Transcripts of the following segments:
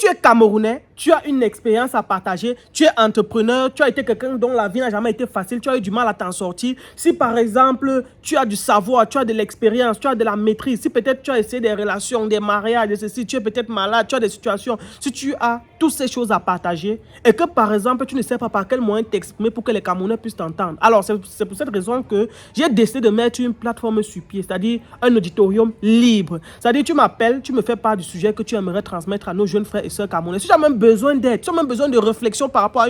tu es Camerounais, tu as une expérience à partager, tu es entrepreneur, tu as été quelqu'un dont la vie n'a jamais été facile, tu as eu du mal à t'en sortir. Si par exemple, tu as du savoir, tu as de l'expérience, tu as de la maîtrise, si peut-être tu as essayé des relations, des mariages, de ceci, tu es peut-être malade, tu as des situations, si tu as toutes ces choses à partager et que par exemple, tu ne sais pas par quel moyen t'exprimer pour que les Camerounais puissent t'entendre. Alors, c'est pour cette raison que j'ai décidé de mettre une plateforme sur pied, c'est-à-dire un auditorium libre. C'est-à-dire, tu m'appelles, tu me fais part du sujet que tu aimerais transmettre à nos jeunes frères et sœurs camerounais. Si tu as même besoin d'aide, tu as même besoin de réflexion par rapport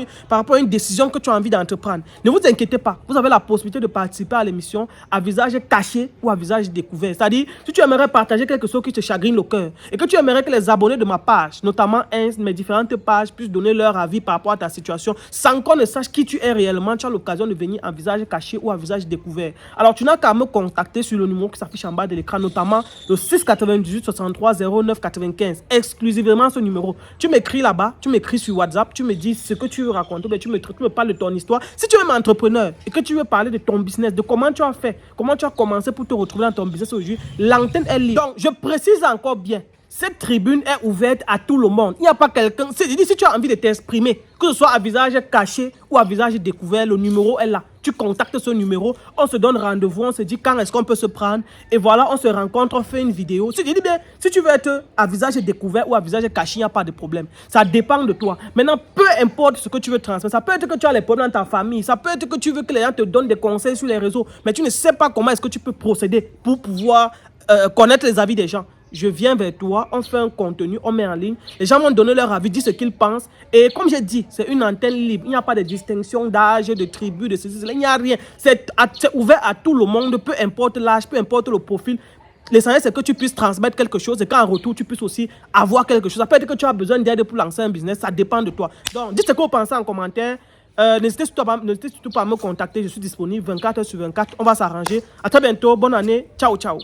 à une décision que tu as envie d'entreprendre, ne vous inquiétez pas. Vous avez la possibilité de participer à l'émission à visage caché ou à visage découvert. C'est-à-dire, si tu aimerais partager quelque chose qui te chagrine le cœur et que tu aimerais que les abonnés de ma page, notamment mes différentes pages, puissent donner leur avis par rapport à ta situation, sans qu'on ne sache qui tu es réellement, tu as l'occasion de venir en visage caché ou à visage découvert. Alors, tu n'as qu'à me contacter sur le numéro qui s'affiche en bas de l'écran, notamment le 698 63 09 95. Exclusivement ce numéro. Tu m'écris là-bas, tu m'écris sur WhatsApp, tu me dis ce que tu veux raconter, mais tu me parles de ton histoire. Si tu es un entrepreneur et que tu veux parler de ton business, de comment tu as fait, comment tu as commencé pour te retrouver dans ton business aujourd'hui, l'antenne est libre. Donc, je précise encore bien. Cette tribune est ouverte à tout le monde. Il n'y a pas quelqu'un... Si tu as envie de t'exprimer, que ce soit à visage caché ou à visage découvert, le numéro est là. Tu contactes ce numéro, on se donne rendez-vous, on se dit quand est-ce qu'on peut se prendre. Et voilà, on se rencontre, on fait une vidéo. Si tu veux être à visage découvert ou à visage caché, il n'y a pas de problème. Ça dépend de toi. Maintenant, peu importe ce que tu veux transmettre. Ça peut être que tu as les problèmes dans ta famille. Ça peut être que tu veux que les gens te donnent des conseils sur les réseaux. Mais tu ne sais pas comment est-ce que tu peux procéder pour pouvoir connaître les avis des gens. Je viens vers toi, on fait un contenu, on met en ligne. Les gens vont donner leur avis, dire ce qu'ils pensent. Et comme j'ai dit, c'est une antenne libre. Il n'y a pas de distinction d'âge, de tribu, de ceci, cela. Il n'y a rien. C'est ouvert à tout le monde, peu importe l'âge, peu importe le profil. L'essentiel, c'est que tu puisses transmettre quelque chose et qu'en retour, tu puisses aussi avoir quelque chose. Ça peut être que tu as besoin d'aide pour lancer un business, ça dépend de toi. Donc, dites ce que vous pensez en commentaire. N'hésitez surtout pas à me contacter, je suis disponible 24 h sur 24. On va s'arranger. À très bientôt, bonne année. Ciao, ciao.